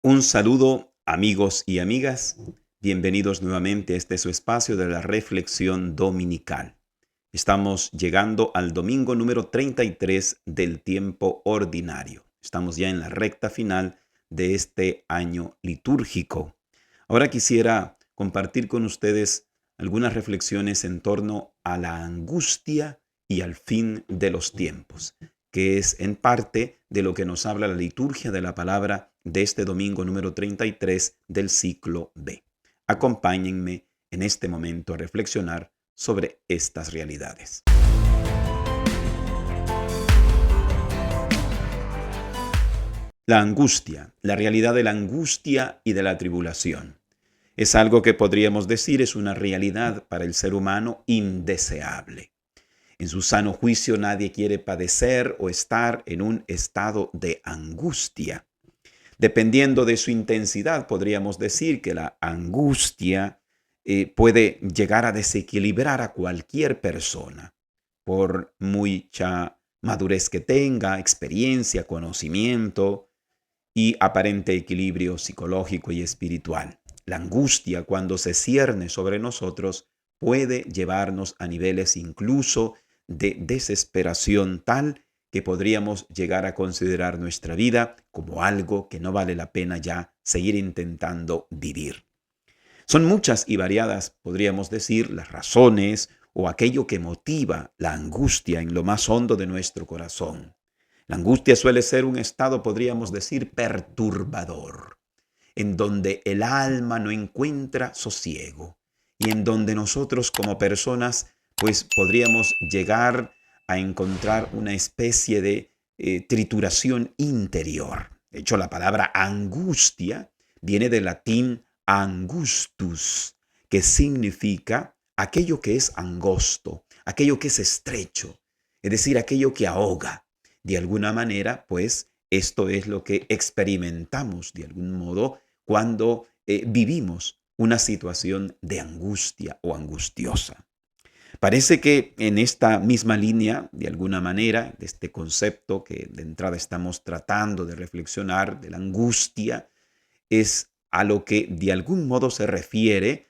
Un saludo, amigos y amigas. Bienvenidos nuevamente a este su espacio de la reflexión dominical. Estamos llegando al domingo número 33 del tiempo ordinario. Estamos ya en la recta final de este año litúrgico. Ahora quisiera compartir con ustedes algunas reflexiones en torno a la angustia y al fin de los tiempos, que es en parte de lo que nos habla la liturgia de la palabra de este domingo número 33 del ciclo B. Acompáñenme en este momento a reflexionar sobre estas realidades. La angustia, la realidad de la angustia y de la tribulación. Es algo que podríamos decir es una realidad para el ser humano indeseable. En su sano juicio nadie quiere padecer o estar en un estado de angustia. Dependiendo de su intensidad, podríamos decir que la angustia puede llegar a desequilibrar a cualquier persona, por mucha madurez que tenga, experiencia, conocimiento y aparente equilibrio psicológico y espiritual. La angustia, cuando se cierne sobre nosotros, puede llevarnos a niveles incluso de desesperación tal que podríamos llegar a considerar nuestra vida como algo que no vale la pena ya seguir intentando vivir. Son muchas y variadas, podríamos decir, las razones o aquello que motiva la angustia en lo más hondo de nuestro corazón. La angustia suele ser un estado, podríamos decir, perturbador, en donde el alma no encuentra sosiego y en donde nosotros como personas pues podríamos llegar a encontrar una especie de trituración interior. De hecho, la palabra angustia viene del latín angustus, que significa aquello que es angosto, aquello que es estrecho, es decir, aquello que ahoga. De alguna manera, pues, esto es lo que experimentamos de algún modo cuando vivimos una situación de angustia o angustiosa. Parece que en esta misma línea, de alguna manera, de este concepto que de entrada estamos tratando de reflexionar, de la angustia, es a lo que de algún modo se refiere,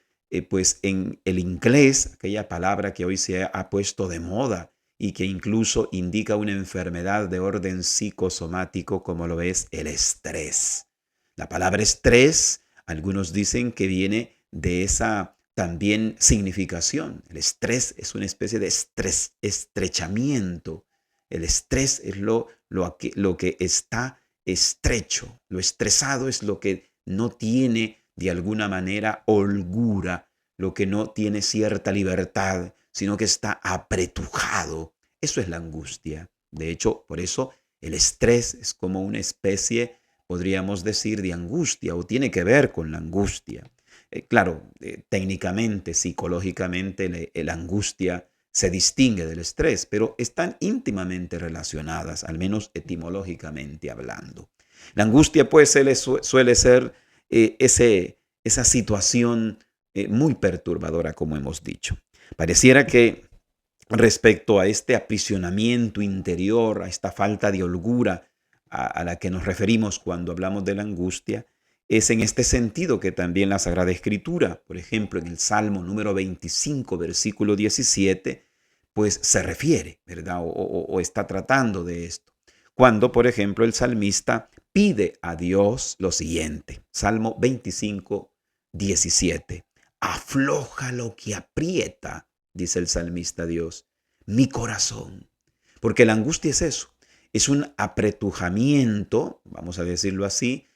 pues en el inglés, aquella palabra que hoy se ha puesto de moda y que incluso indica una enfermedad de orden psicosomático como lo es el estrés. La palabra estrés, algunos dicen que viene de esa también significación. El estrés es una especie de estrechamiento. El estrés es lo que está estrecho. Lo estresado es lo que no tiene de alguna manera holgura, lo que no tiene cierta libertad, sino que está apretujado. Eso es la angustia. De hecho, por eso el estrés es como una especie, podríamos decir, de angustia o tiene que ver con la angustia. Claro, técnicamente, psicológicamente, la angustia se distingue del estrés, pero están íntimamente relacionadas, al menos etimológicamente hablando. La angustia, pues, suele ser esa situación muy perturbadora, como hemos dicho. Pareciera que respecto a este aprisionamiento interior, a esta falta de holgura a la que nos referimos cuando hablamos de la angustia, es en este sentido que también la Sagrada Escritura, por ejemplo, en el Salmo número 25, versículo 17, pues se refiere, ¿verdad? O está tratando de esto. Cuando, por ejemplo, el salmista pide a Dios lo siguiente, Salmo 25, 17, afloja lo que aprieta, dice el salmista a Dios, mi corazón. Porque la angustia es eso, es un apretujamiento, vamos a decirlo así,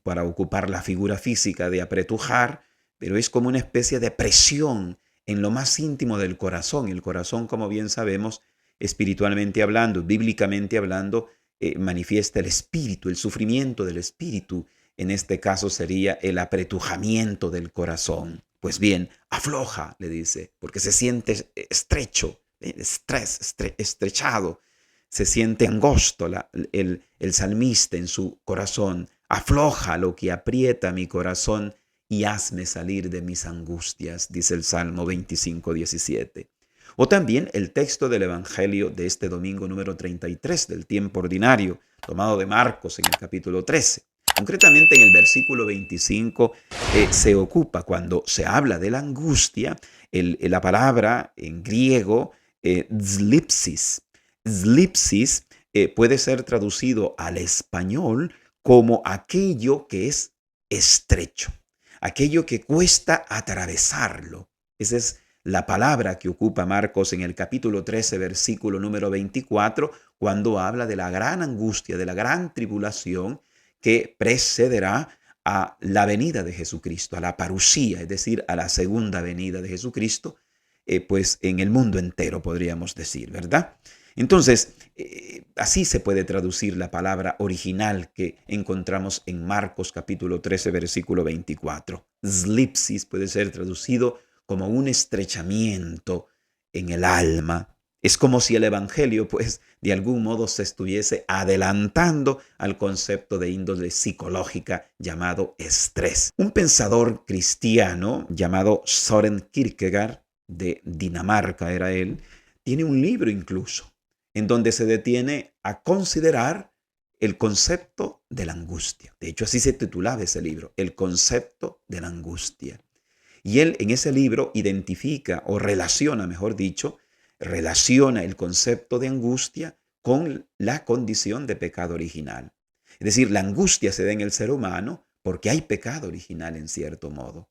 para ocupar la figura física de apretujar, pero es como una especie de presión en lo más íntimo del corazón. El corazón, como bien sabemos, espiritualmente hablando, bíblicamente hablando, manifiesta el espíritu, el sufrimiento del espíritu. En este caso sería el apretujamiento del corazón. Pues bien, afloja, le dice, porque se siente estrecho, estrechado, se siente angosto el salmista en su corazón. Afloja lo que aprieta mi corazón y hazme salir de mis angustias, dice el Salmo 25, 17. O también el texto del Evangelio de este domingo número 33 del tiempo ordinario, tomado de Marcos en el capítulo 13. Concretamente en el versículo 25 se ocupa, cuando se habla de la angustia, la palabra en griego zlipsis. Zlipsis puede ser traducido al español como aquello que es estrecho, aquello que cuesta atravesarlo. Esa es la palabra que ocupa Marcos en el capítulo 13, versículo número 24, cuando habla de la gran angustia, de la gran tribulación que precederá a la venida de Jesucristo, a la parusía, es decir, a la segunda venida de Jesucristo, pues en el mundo entero podríamos decir, ¿verdad? Entonces, así se puede traducir la palabra original que encontramos en Marcos capítulo 13, versículo 24. Slipsis puede ser traducido como un estrechamiento en el alma. Es como si el evangelio, pues, de algún modo se estuviese adelantando al concepto de índole psicológica llamado estrés. Un pensador cristiano llamado Søren Kierkegaard, de Dinamarca era él, tiene un libro incluso en donde se detiene a considerar el concepto de la angustia. De hecho, así se titulaba ese libro, El concepto de la angustia. Y él en ese libro identifica o relaciona, mejor dicho, relaciona el concepto de angustia con la condición de pecado original. Es decir, la angustia se da en el ser humano porque hay pecado original en cierto modo.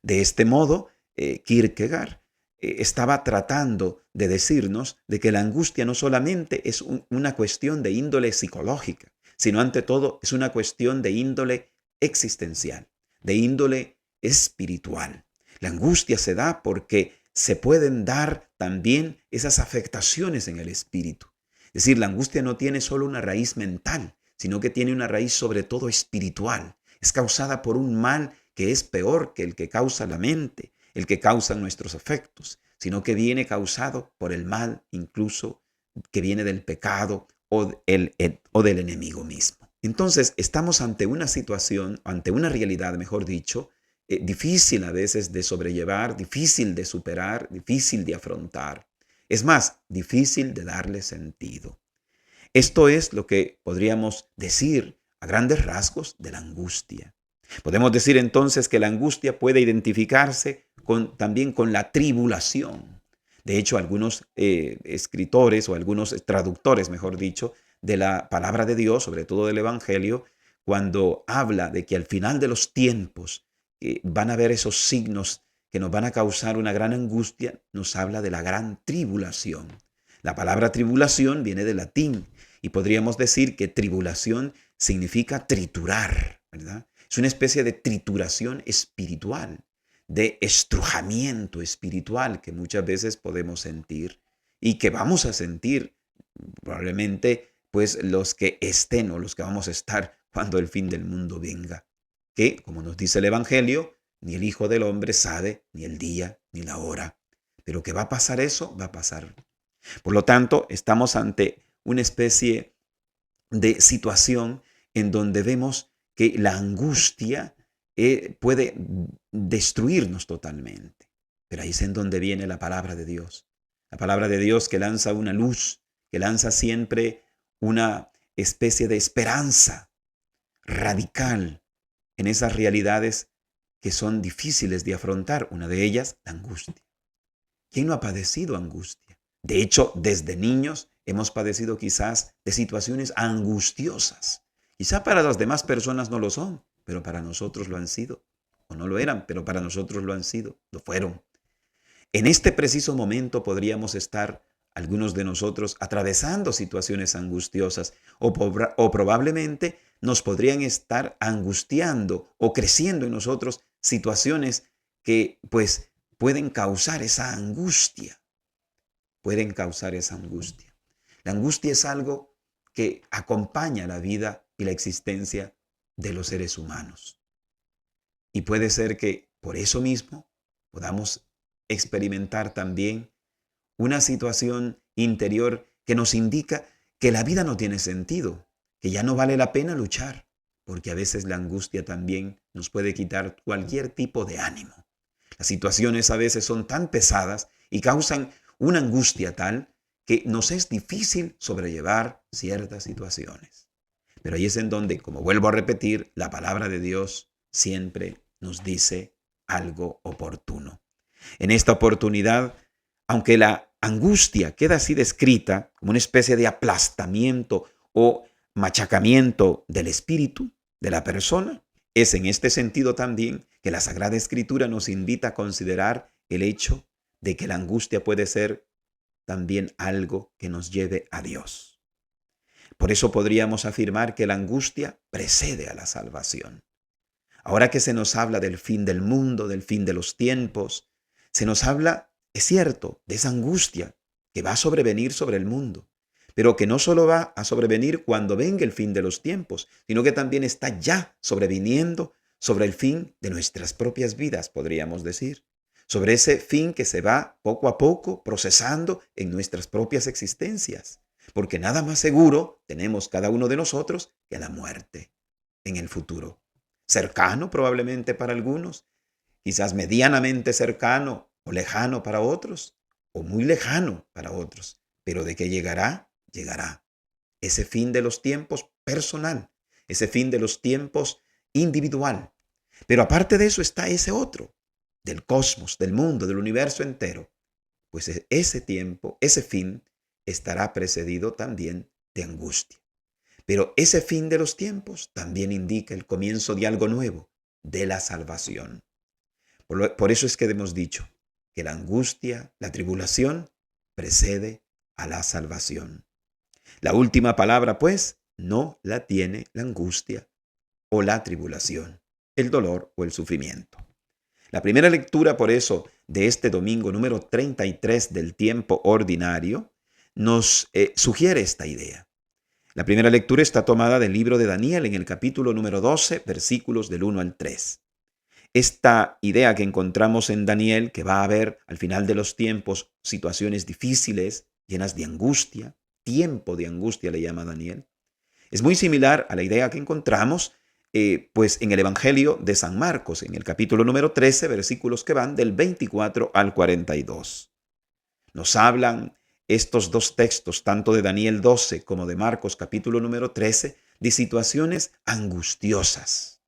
De este modo, Kierkegaard estaba tratando de decirnos de que la angustia no solamente es una cuestión de índole psicológica, sino ante todo es una cuestión de índole existencial, de índole espiritual. La angustia se da porque se pueden dar también esas afectaciones en el espíritu. Es decir, la angustia no tiene solo una raíz mental, sino que tiene una raíz sobre todo espiritual. Es causada por un mal que es peor que el que causa la mente, el que causa nuestros afectos, sino que viene causado por el mal incluso que viene del pecado o del enemigo mismo. Entonces, estamos ante una situación, ante una realidad, mejor dicho, difícil a veces de sobrellevar, difícil de superar, difícil de afrontar. Es más, difícil de darle sentido. Esto es lo que podríamos decir a grandes rasgos de la angustia. Podemos decir entonces que la angustia puede identificarse también con la tribulación. De hecho, algunos escritores o algunos traductores, mejor dicho, de la palabra de Dios, sobre todo del Evangelio, cuando habla de que al final de los tiempos van a haber esos signos que nos van a causar una gran angustia, nos habla de la gran tribulación. La palabra tribulación viene del latín y podríamos decir que tribulación significa triturar, ¿verdad? Es una especie de trituración espiritual, de estrujamiento espiritual que muchas veces podemos sentir y que vamos a sentir probablemente pues los que estén o los que vamos a estar cuando el fin del mundo venga. Que, como nos dice el Evangelio, ni el Hijo del Hombre sabe ni el día ni la hora. Pero que va a pasar eso, va a pasar. Por lo tanto, estamos ante una especie de situación en donde vemos que la angustia puede destruirnos totalmente. Pero ahí es en donde viene la palabra de Dios. La palabra de Dios que lanza una luz, que lanza siempre una especie de esperanza radical en esas realidades que son difíciles de afrontar. Una de ellas, la angustia. ¿Quién no ha padecido angustia? De hecho, desde niños hemos padecido quizás de situaciones angustiosas. Quizá para las demás personas no lo son, pero para nosotros lo han sido. O no lo eran, pero para nosotros lo han sido, lo fueron. En este preciso momento podríamos estar algunos de nosotros atravesando situaciones angustiosas o probablemente nos podrían estar angustiando o creciendo en nosotros situaciones que pues pueden causar esa angustia. Pueden causar esa angustia. La angustia es algo que acompaña la vida y la existencia de los seres humanos. Y puede ser que por eso mismo podamos experimentar también una situación interior que nos indica que la vida no tiene sentido, que ya no vale la pena luchar, porque a veces la angustia también nos puede quitar cualquier tipo de ánimo. Las situaciones a veces son tan pesadas y causan una angustia tal que nos es difícil sobrellevar ciertas situaciones. Pero ahí es en donde, como vuelvo a repetir, la palabra de Dios siempre nos dice algo oportuno. En esta oportunidad, aunque la angustia queda así descrita como una especie de aplastamiento o machacamiento del espíritu de la persona, es en este sentido también que la Sagrada Escritura nos invita a considerar el hecho de que la angustia puede ser también algo que nos lleve a Dios. Por eso podríamos afirmar que la angustia precede a la salvación. Ahora que se nos habla del fin del mundo, del fin de los tiempos, se nos habla, es cierto, de esa angustia que va a sobrevenir sobre el mundo, pero que no solo va a sobrevenir cuando venga el fin de los tiempos, sino que también está ya sobreviniendo sobre el fin de nuestras propias vidas, podríamos decir, sobre ese fin que se va poco a poco procesando en nuestras propias existencias, porque nada más seguro tenemos cada uno de nosotros que la muerte en el futuro. Cercano probablemente para algunos, quizás medianamente cercano o lejano para otros, o muy lejano para otros, pero de que llegará, llegará. Ese fin de los tiempos personal, ese fin de los tiempos individual. Pero aparte de eso está ese otro, del cosmos, del mundo, del universo entero. Pues ese tiempo, ese fin, estará precedido también de angustia. Pero ese fin de los tiempos también indica el comienzo de algo nuevo, de la salvación. Por eso es que hemos dicho que la angustia, la tribulación, precede a la salvación. La última palabra, pues, no la tiene la angustia o la tribulación, el dolor o el sufrimiento. La primera lectura, por eso, de este domingo número 33 del tiempo ordinario, nos sugiere esta idea. La primera lectura está tomada del libro de Daniel en el capítulo número 12, versículos del 1 al 3. Esta idea que encontramos en Daniel, que va a haber al final de los tiempos situaciones difíciles, llenas de angustia, tiempo de angustia le llama Daniel, es muy similar a la idea que encontramos pues en el Evangelio de San Marcos, en el capítulo número 13, versículos que van del 24 al 42. Nos hablan estos dos textos, tanto de Daniel 12 como de Marcos capítulo número 13, de situaciones angustiosas,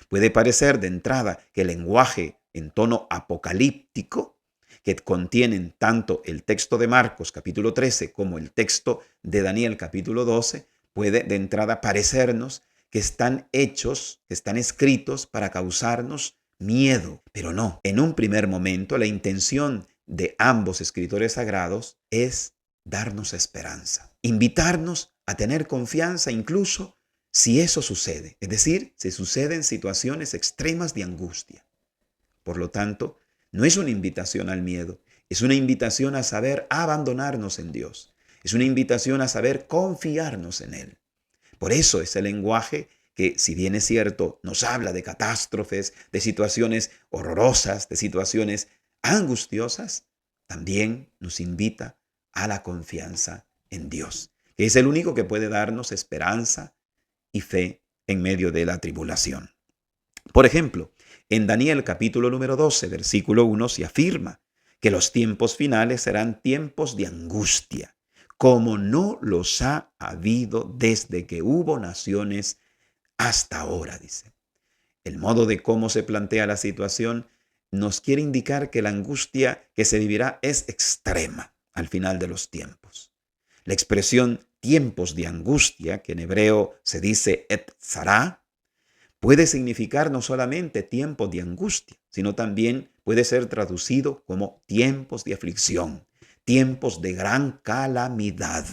Puede parecer de entrada que el lenguaje en tono apocalíptico que contienen tanto el texto de Marcos capítulo 13 como el texto de Daniel capítulo 12, puede de entrada parecernos que están hechos, que están escritos para causarnos miedo, pero no. En un primer momento, la intención de ambos escritores sagrados es darnos esperanza, invitarnos a tener confianza incluso si eso sucede, es decir, si suceden situaciones extremas de angustia. Por lo tanto, no es una invitación al miedo, es una invitación a saber abandonarnos en Dios, es una invitación a saber confiarnos en Él. Por eso ese lenguaje que, si bien es cierto, nos habla de catástrofes, de situaciones horrorosas, de situaciones angustiosas, también nos invita a la confianza en Dios, que es el único que puede darnos esperanza y fe en medio de la tribulación. Por ejemplo, en Daniel capítulo número 12, versículo 1 se afirma que los tiempos finales serán tiempos de angustia, como no los ha habido desde que hubo naciones hasta ahora, dice. El modo de cómo se plantea la situación nos quiere indicar que la angustia que se vivirá es extrema al final de los tiempos. La expresión tiempos de angustia, que en hebreo se dice et zara, puede significar no solamente tiempos de angustia, sino también puede ser traducido como tiempos de aflicción, tiempos de gran calamidad,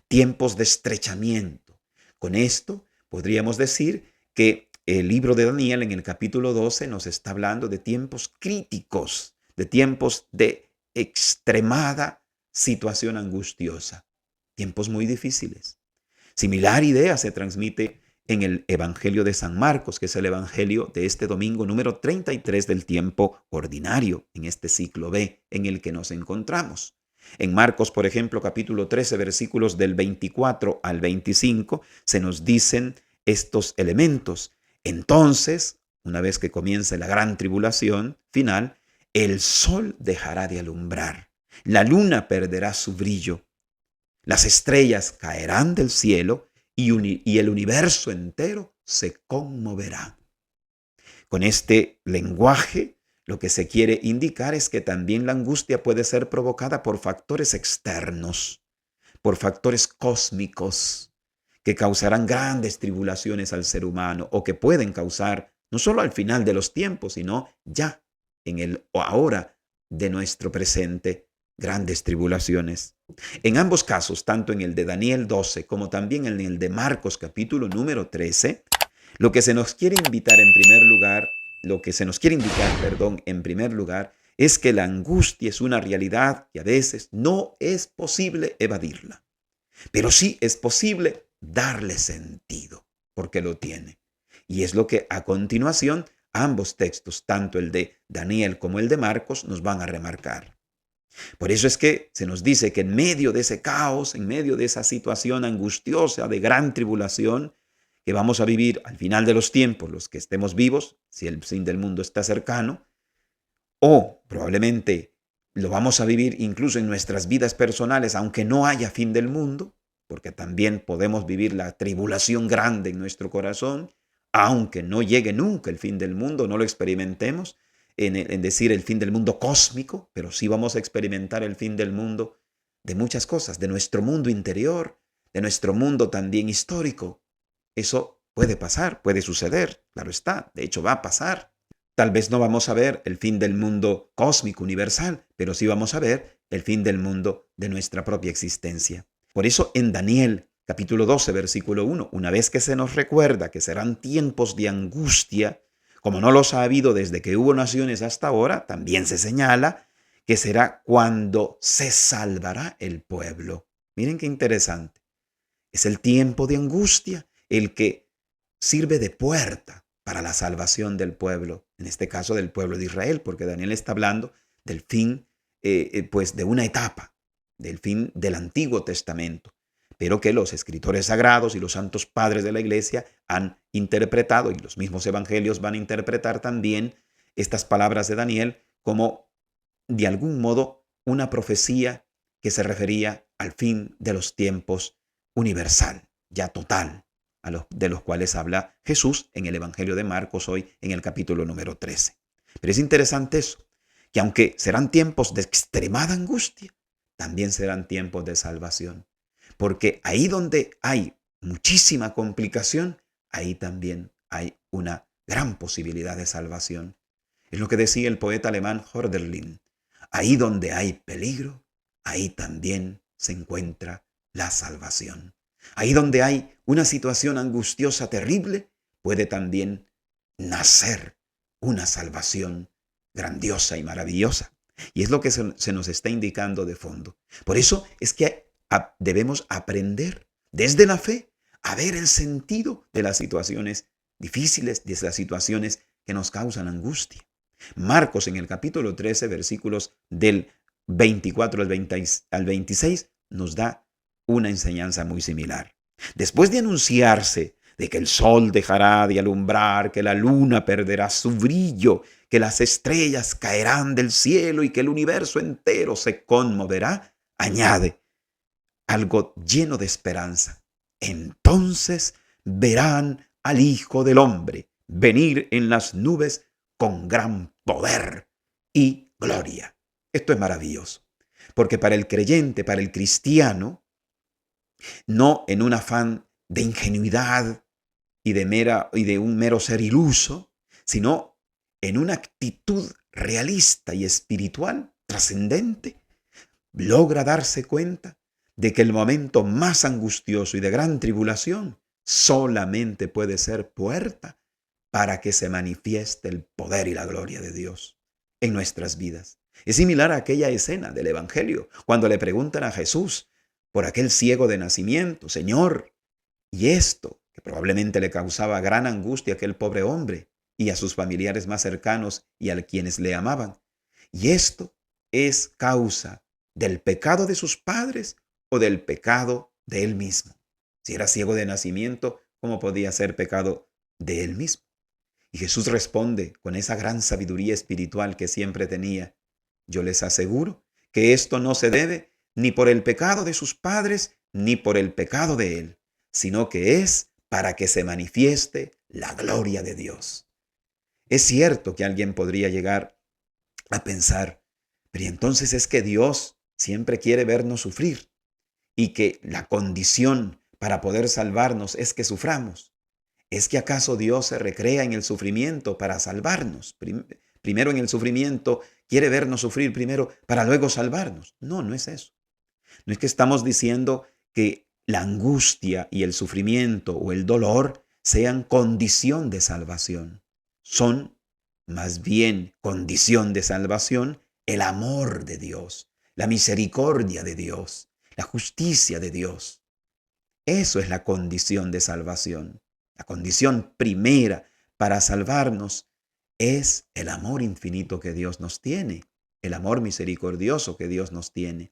tiempos de estrechamiento. Con esto podríamos decir que el libro de Daniel en el capítulo 12 nos está hablando de tiempos críticos, de tiempos de extremada situación angustiosa, tiempos muy difíciles. Similar idea se transmite en el Evangelio de San Marcos, que es el Evangelio de este domingo número 33 del tiempo ordinario, en este ciclo B en el que nos encontramos. En Marcos, por ejemplo, capítulo 13, versículos del 24 al 25, se nos dicen estos elementos. Entonces, una vez que comience la gran tribulación final, el sol dejará de alumbrar, la luna perderá su brillo, Las estrellas caerán del cielo y el universo entero se conmoverá. Con este lenguaje, lo que se quiere indicar es que también la angustia puede ser provocada por factores externos, por factores cósmicos, que causarán grandes tribulaciones al ser humano o que pueden causar no solo al final de los tiempos, sino ya en el o ahora de nuestro presente, grandes tribulaciones. En ambos casos, tanto en el de Daniel 12 como también en el de Marcos capítulo número 13, lo que se nos quiere invitar en primer lugar, lo que se nos quiere indicar, perdón, en primer lugar, es que la angustia es una realidad que a veces no es posible evadirla, pero sí es posible darle sentido, porque lo tiene. Y es lo que a continuación ambos textos, tanto el de Daniel como el de Marcos, nos van a remarcar. Por eso es que se nos dice que en medio de ese caos, en medio de esa situación angustiosa de gran tribulación que vamos a vivir al final de los tiempos, los que estemos vivos, si el fin del mundo está cercano, o probablemente lo vamos a vivir incluso en nuestras vidas personales, aunque no haya fin del mundo, porque también podemos vivir la tribulación grande en nuestro corazón, aunque no llegue nunca el fin del mundo, no lo experimentemos, en decir el fin del mundo cósmico, pero sí vamos a experimentar el fin del mundo de muchas cosas, de nuestro mundo interior, de nuestro mundo también histórico. Eso puede pasar, puede suceder, claro está, de hecho va a pasar. Tal vez no vamos a ver el fin del mundo cósmico universal, pero sí vamos a ver el fin del mundo de nuestra propia existencia. Por eso en Daniel capítulo 12, versículo 1, una vez que se nos recuerda que serán tiempos de angustia, como no los ha habido desde que hubo naciones hasta ahora, también se señala que será cuando se salvará el pueblo. Miren qué interesante. Es el tiempo de angustia el que sirve de puerta para la salvación del pueblo, en este caso del pueblo de Israel, porque Daniel está hablando del fin, pues de una etapa, del fin del Antiguo Testamento, pero que los escritores sagrados y los santos padres de la iglesia han interpretado, y los mismos evangelios van a interpretar también estas palabras de Daniel como, de algún modo, una profecía que se refería al fin de los tiempos universal, ya total, de los cuales habla Jesús en el Evangelio de Marcos hoy en el capítulo número 13. Pero es interesante eso, que aunque serán tiempos de extremada angustia, también serán tiempos de salvación. Porque ahí donde hay muchísima complicación, ahí también hay una gran posibilidad de salvación. Es lo que decía el poeta alemán Hölderlin. Ahí donde hay peligro, ahí también se encuentra la salvación. Ahí donde hay una situación angustiosa terrible, puede también nacer una salvación grandiosa y maravillosa. Y es lo que se nos está indicando de fondo. Por eso es que debemos aprender desde la fe a ver el sentido de las situaciones difíciles, de las situaciones que nos causan angustia. Marcos en el capítulo 13, versículos del 24 al 26, nos da una enseñanza muy similar. Después de anunciarse de que el sol dejará de alumbrar, que la luna perderá su brillo, que las estrellas caerán del cielo y que el universo entero se conmoverá, añade algo lleno de esperanza. Entonces verán al Hijo del Hombre venir en las nubes con gran poder y gloria. Esto es maravilloso, porque para el creyente, para el cristiano, no en un afán de ingenuidad y de un mero ser iluso, sino en una actitud realista y espiritual trascendente, logra darse cuenta de que el momento más angustioso y de gran tribulación solamente puede ser puerta para que se manifieste el poder y la gloria de Dios en nuestras vidas. Es similar a aquella escena del Evangelio, cuando le preguntan a Jesús por aquel ciego de nacimiento: Señor, y esto, que probablemente le causaba gran angustia a aquel pobre hombre y a sus familiares más cercanos y a quienes le amaban, ¿y esto es causa del pecado de sus padres o del pecado de él mismo? Si era ciego de nacimiento, ¿cómo podía ser pecado de él mismo? Y Jesús responde con esa gran sabiduría espiritual que siempre tenía: yo les aseguro que esto no se debe ni por el pecado de sus padres, ni por el pecado de él, sino que es para que se manifieste la gloria de Dios. Es cierto que alguien podría llegar a pensar, pero entonces es que Dios siempre quiere vernos sufrir y que la condición para poder salvarnos es que suframos. ¿Es que acaso Dios se recrea en el sufrimiento para salvarnos? Primero en el sufrimiento quiere vernos sufrir primero para luego salvarnos. No, no es eso. No es que estamos diciendo que la angustia y el sufrimiento o el dolor sean condición de salvación. Son más bien condición de salvación el amor de Dios, la misericordia de Dios, la justicia de Dios. Eso es la condición de salvación. La condición primera para salvarnos es el amor infinito que Dios nos tiene, el amor misericordioso que Dios nos tiene.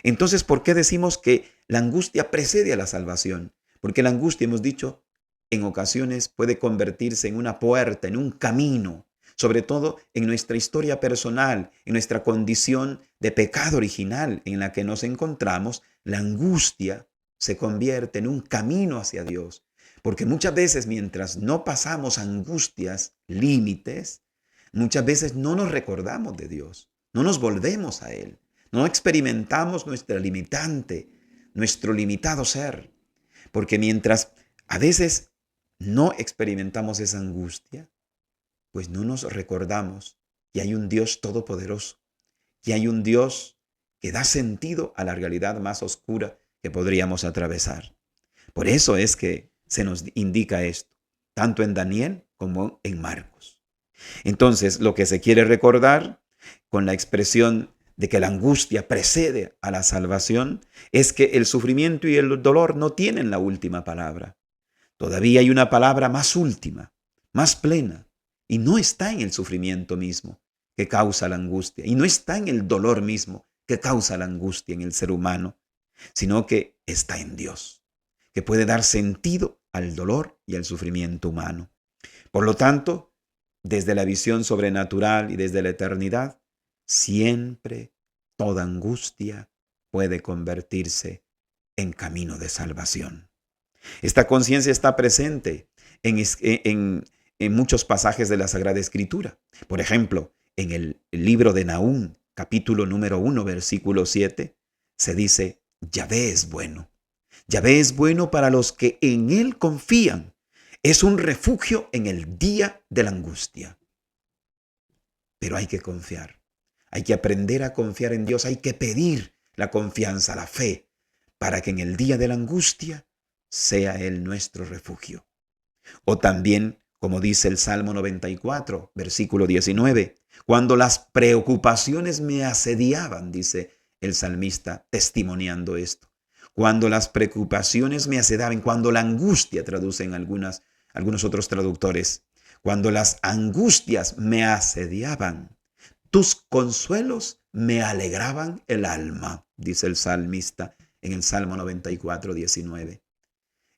Entonces, ¿por qué decimos que la angustia precede a la salvación? Porque la angustia, hemos dicho, en ocasiones puede convertirse en una puerta, en un camino, sobre todo en nuestra historia personal, en nuestra condición de pecado original en la que nos encontramos. La angustia se convierte en un camino hacia Dios. Porque muchas veces mientras no pasamos angustias, límites, muchas veces no nos recordamos de Dios, no nos volvemos a Él, no experimentamos nuestra limitante, nuestro limitado ser. Porque mientras a veces no experimentamos esa angustia, pues no nos recordamos que hay un Dios todopoderoso, que hay un Dios que da sentido a la realidad más oscura que podríamos atravesar. Por eso es que se nos indica esto, tanto en Daniel como en Marcos. Entonces, lo que se quiere recordar con la expresión de que la angustia precede a la salvación es que el sufrimiento y el dolor no tienen la última palabra. Todavía hay una palabra más última, más plena, y no está en el sufrimiento mismo que causa la angustia, y no está en el dolor mismo que causa la angustia en el ser humano, sino que está en Dios, que puede dar sentido al dolor y al sufrimiento humano. Por lo tanto, desde la visión sobrenatural y desde la eternidad, siempre toda angustia puede convertirse en camino de salvación. Esta conciencia está presente en muchos pasajes de la Sagrada Escritura. Por ejemplo, en el libro de Nahum, capítulo número 1, versículo 7, se dice, Yahvé es bueno. Yahvé es bueno para los que en Él confían. Es un refugio en el día de la angustia. Pero hay que confiar. Hay que aprender a confiar en Dios. Hay que pedir la confianza, la fe, para que en el día de la angustia sea Él nuestro refugio. O también, como dice el Salmo 94, versículo 19, cuando las preocupaciones me asediaban, dice el salmista, testimoniando esto. Cuando las preocupaciones me asediaban, cuando la angustia, traducen algunos otros traductores, cuando las angustias me asediaban, tus consuelos me alegraban el alma, dice el salmista en el Salmo 94, 19.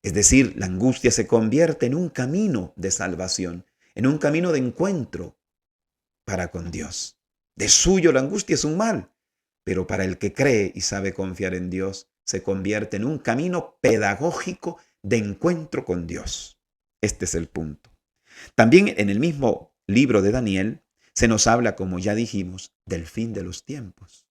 Es decir, la angustia se convierte en un camino de salvación, en un camino de encuentro para con Dios. De suyo la angustia es un mal, pero para el que cree y sabe confiar en Dios, se convierte en un camino pedagógico de encuentro con Dios. Este es el punto. También en el mismo libro de Daniel se nos habla, como ya dijimos, del fin de los tiempos.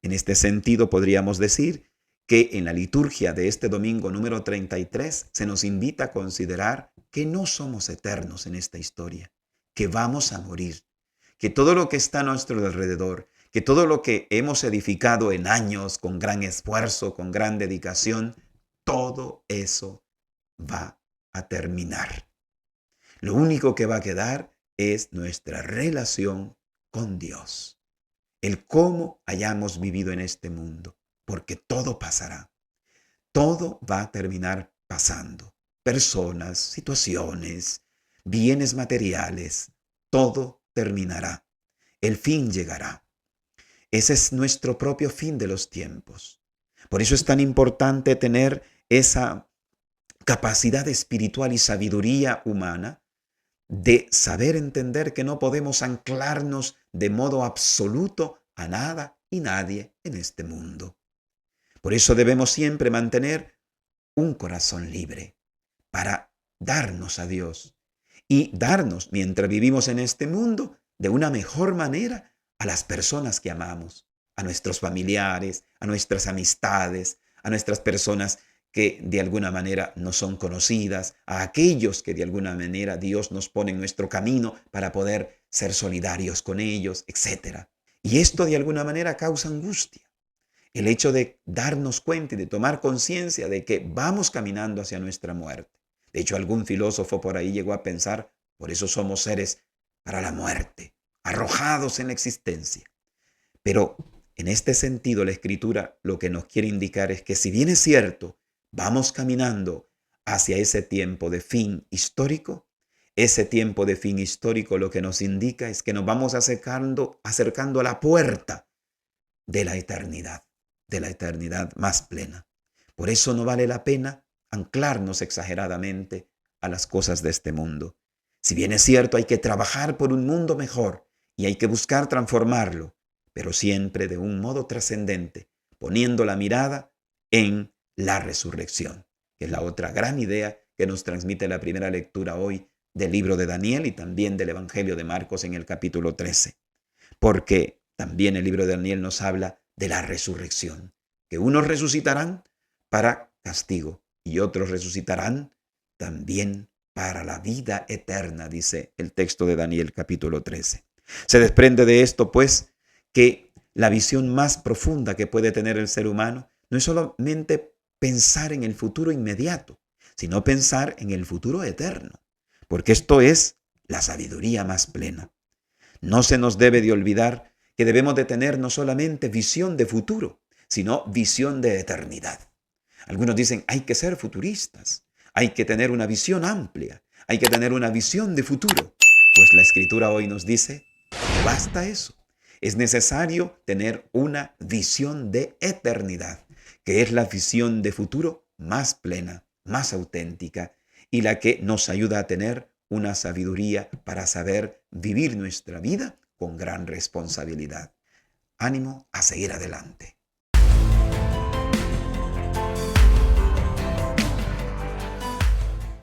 En este sentido, podríamos decir que en la liturgia de este domingo número 33 se nos invita a considerar que no somos eternos en esta historia, que vamos a morir, que todo lo que está a nuestro alrededor, que todo lo que hemos edificado en años, con gran esfuerzo, con gran dedicación, todo eso va a terminar. Lo único que va a quedar es nuestra relación con Dios, el cómo hayamos vivido en este mundo, porque todo pasará, todo va a terminar pasando. Personas, situaciones, bienes materiales, todo terminará. El fin llegará. Ese es nuestro propio fin de los tiempos. Por eso es tan importante tener esa capacidad espiritual y sabiduría humana de saber entender que no podemos anclarnos de modo absoluto a nada y nadie en este mundo. Por eso debemos siempre mantener un corazón libre para darnos a Dios y darnos, mientras vivimos en este mundo, de una mejor manera a las personas que amamos, a nuestros familiares, a nuestras amistades, a nuestras personas que de alguna manera no son conocidas, a aquellos que de alguna manera Dios nos pone en nuestro camino para poder ser solidarios con ellos, etc. Y esto de alguna manera causa angustia. El hecho de darnos cuenta y de tomar conciencia de que vamos caminando hacia nuestra muerte. De hecho, algún filósofo por ahí llegó a pensar, por eso somos seres para la muerte, arrojados en la existencia. Pero en este sentido, la Escritura lo que nos quiere indicar es que si bien es cierto, vamos caminando hacia ese tiempo de fin histórico, ese tiempo de fin histórico lo que nos indica es que nos vamos acercando a la puerta de la eternidad más plena. Por eso no vale la pena anclarnos exageradamente a las cosas de este mundo. Si bien es cierto, hay que trabajar por un mundo mejor y hay que buscar transformarlo, pero siempre de un modo trascendente, poniendo la mirada en la resurrección, que es la otra gran idea que nos transmite la primera lectura hoy del libro de Daniel y también del Evangelio de Marcos en el capítulo 13. Porque también el libro de Daniel nos habla de la resurrección, que unos resucitarán para castigo y otros resucitarán también para la vida eterna, dice el texto de Daniel capítulo 13. Se desprende de esto, pues, que la visión más profunda que puede tener el ser humano no es solamente pensar en el futuro inmediato, sino pensar en el futuro eterno, porque esto es la sabiduría más plena. No se nos debe de olvidar que debemos de tener no solamente visión de futuro, sino visión de eternidad. Algunos dicen, hay que ser futuristas, hay que tener una visión amplia, hay que tener una visión de futuro. Pues la Escritura hoy nos dice, no basta eso. Es necesario tener una visión de eternidad, que es la visión de futuro más plena, más auténtica y la que nos ayuda a tener una sabiduría para saber vivir nuestra vida con gran responsabilidad. Ánimo a seguir adelante.